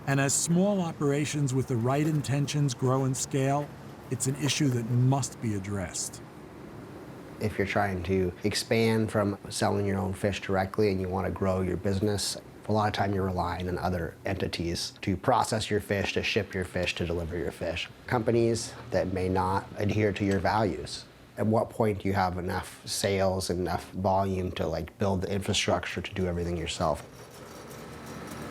And as small operations with the right intentions grow in scale, it's an issue that must be addressed. If you're trying to expand from selling your own fish directly and you want to grow your business, a lot of time you're relying on other entities to process your fish, to ship your fish, to deliver your fish. Companies that may not adhere to your values. At what point do you have enough sales, enough volume to build the infrastructure to do everything yourself?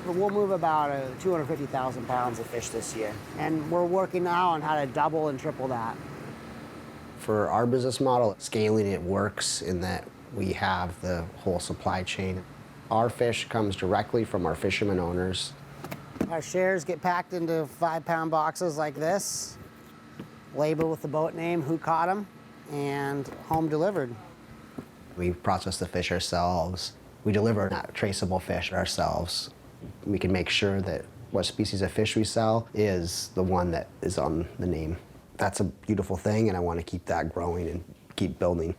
We'll move about 250,000 pounds of fish this year, and we're working now on how to double and triple that. For our business model, scaling it works in that we have the whole supply chain. Our fish comes directly from our fishermen owners. Our shares get packed into 5-pound boxes like this, labeled with the boat name, who caught them, and home delivered. We process the fish ourselves. We deliver that traceable fish ourselves. We can make sure that what species of fish we sell is the one that is on the name. That's a beautiful thing, and I want to keep that growing and keep building.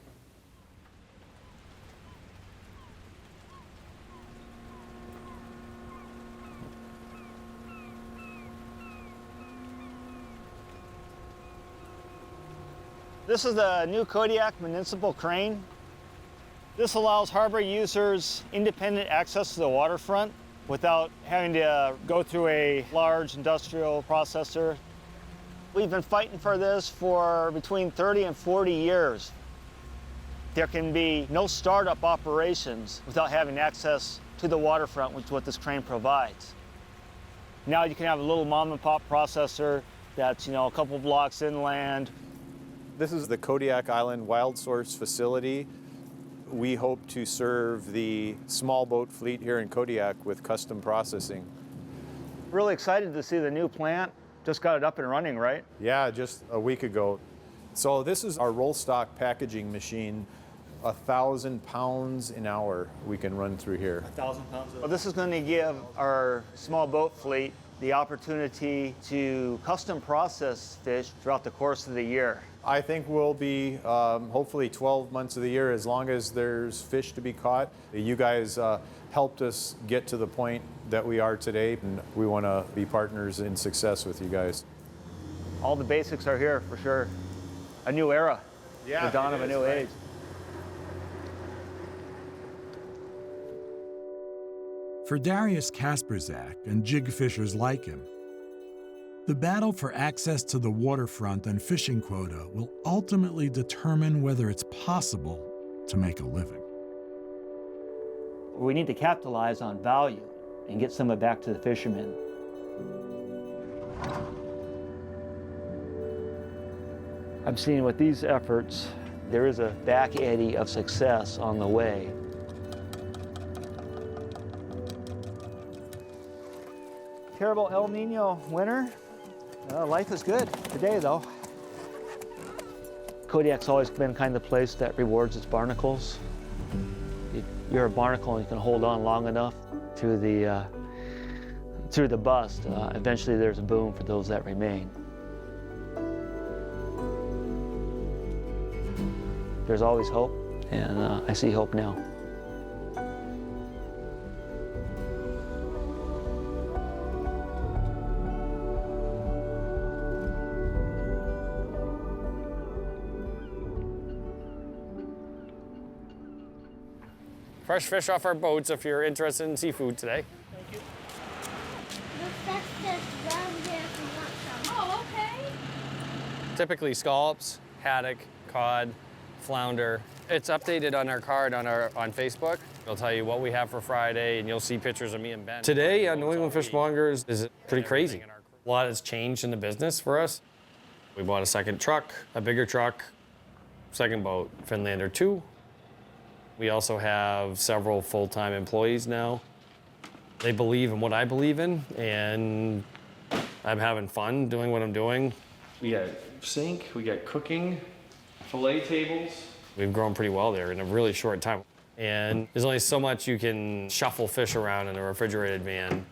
This is the new Kodiak municipal crane. This allows harbor users independent access to the waterfront without having to go through a large industrial processor. We've been fighting for this for between 30 and 40 years. There can be no startup operations without having access to the waterfront, which is what this crane provides. Now you can have a little mom and pop processor that's a couple blocks inland. This is the Kodiak Island Wild Source facility. We hope to serve the small boat fleet here in Kodiak with custom processing. Really excited to see the new plant. Just got it up and running, right? Yeah, just a week ago. So this is our roll stock packaging machine. 1,000 pounds an hour we can run through here. 1,000 pounds? Well, this is going to give our small boat fleet the opportunity to custom process fish throughout the course of the year. I think we'll be hopefully 12 months of the year as long as there's fish to be caught. You guys helped us get to the point that we are today, and we want to be partners in success with you guys. All the basics are here for sure. A new era, yeah, the dawn of a new age. For Darius Kasperzak and jig fishers like him, the battle for access to the waterfront and fishing quota will ultimately determine whether it's possible to make a living. We need to capitalize on value and get some of it back to the fishermen. I'm seeing with these efforts, there is a back eddy of success on the way. Terrible El Nino winter. Life is good today, though. Kodiak's always been kind of the place that rewards its barnacles. If you're a barnacle and you can hold on long enough through the bust, eventually there's a boom for those that remain. There's always hope, and I see hope now. Fresh fish off our boats if you're interested in seafood today. Thank you. That's just down there if you want some. Oh, okay. Typically scallops, haddock, cod, flounder. It's updated on our card on Facebook. It'll tell you what we have for Friday, and you'll see pictures of me and Ben. Today on New England Fishmongers is pretty crazy. A lot has changed in the business for us. We bought a second truck, a bigger truck, second boat, Finlander 2. We also have several full-time employees now. They believe in what I believe in, and I'm having fun doing what I'm doing. We got sink, we got cooking, fillet tables. We've grown pretty well there in a really short time. And there's only so much you can shuffle fish around in a refrigerated van.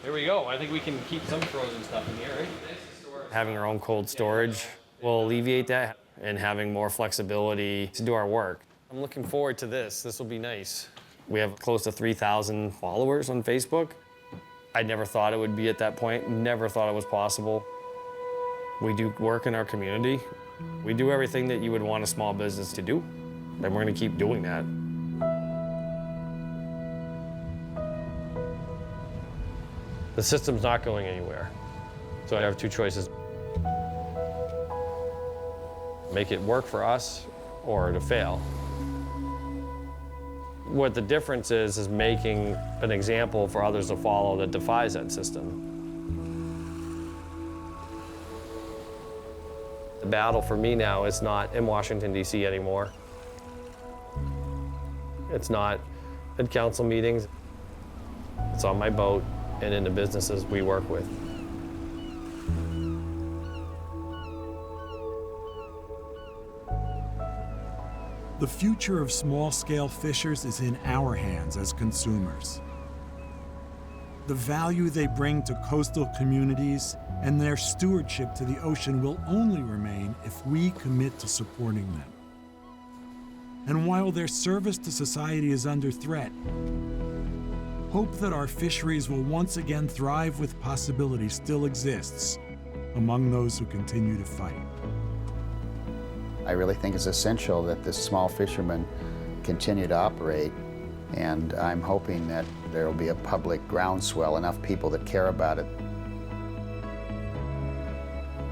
There we go. I think we can keep some frozen stuff in here, right? Having our own cold storage will alleviate that, and having more flexibility to do our work. I'm looking forward to this. This will be nice. We have close to 3,000 followers on Facebook. I never thought it would be at that point, never thought it was possible. We do work in our community. We do everything that you would want a small business to do, and we're gonna keep doing that. The system's not going anywhere. So I have two choices. Make it work for us or to fail. What the difference is making an example for others to follow that defies that system. The battle for me now is not in Washington, D.C. anymore. It's not at council meetings. It's on my boat and in the businesses we work with. The future of small-scale fishers is in our hands as consumers. The value they bring to coastal communities and their stewardship to the ocean will only remain if we commit to supporting them. And while their service to society is under threat, hope that our fisheries will once again thrive with possibility still exists among those who continue to fight. I really think it's essential that the small fishermen continue to operate, and I'm hoping that there will be a public groundswell, enough people that care about it.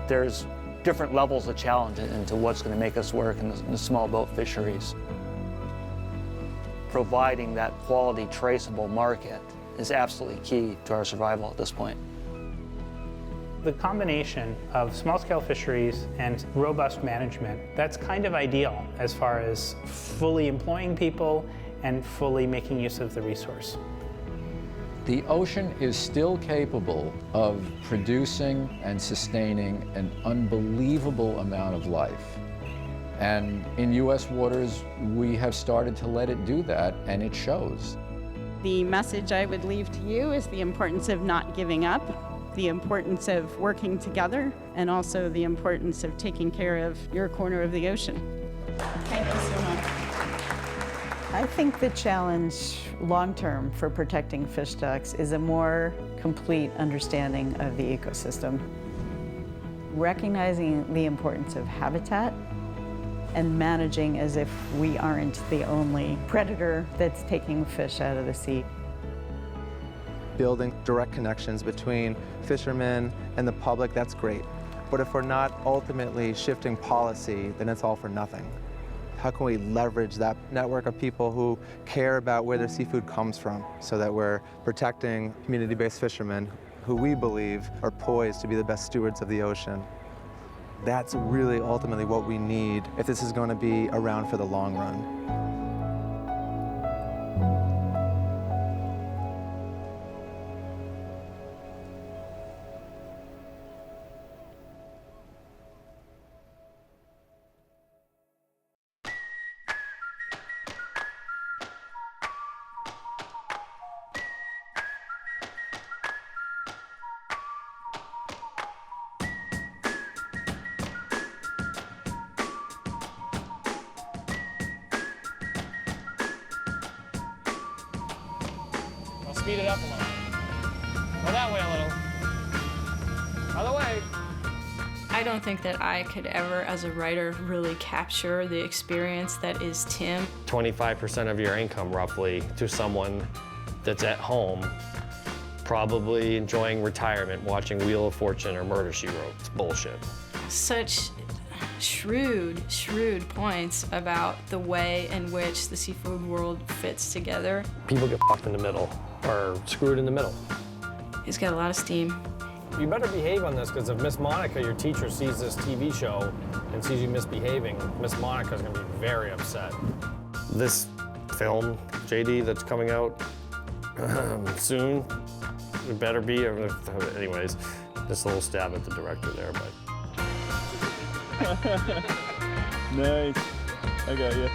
There's different levels of challenge into what's going to make us work in the small boat fisheries. Providing that quality, traceable market is absolutely key to our survival at this point. The combination of small-scale fisheries and robust management, that's kind of ideal as far as fully employing people and fully making use of the resource. The ocean is still capable of producing and sustaining an unbelievable amount of life. And in U.S. waters, we have started to let it do that, and it shows. The message I would leave to you is the importance of not giving up, the importance of working together, and also the importance of taking care of your corner of the ocean. Thank you so much. I think the challenge long-term for protecting fish stocks is a more complete understanding of the ecosystem. Recognizing the importance of habitat and managing as if we aren't the only predator that's taking fish out of the sea. Building direct connections between fishermen and the public, that's great. But if we're not ultimately shifting policy, then it's all for nothing. How can we leverage that network of people who care about where their seafood comes from so that we're protecting community-based fishermen who we believe are poised to be the best stewards of the ocean? That's really ultimately what we need if this is going to be around for the long run. Speed it up a little. Go that way a little. Other way. I don't think that I could ever, as a writer, really capture the experience that is Tim. 25% of your income, roughly, to someone that's at home, probably enjoying retirement, watching Wheel of Fortune or Murder, She Wrote. It's bullshit. Such shrewd points about the way in which the seafood world fits together. People get fucked in the middle, or screwed in the middle. He's got a lot of steam. You better behave on this, because if Miss Monica, your teacher, sees this TV show and sees you misbehaving, Miss Monica's gonna be very upset. This film, JD, that's coming out soon, it better be, anyways, just a little stab at the director there, but. Nice. I got you.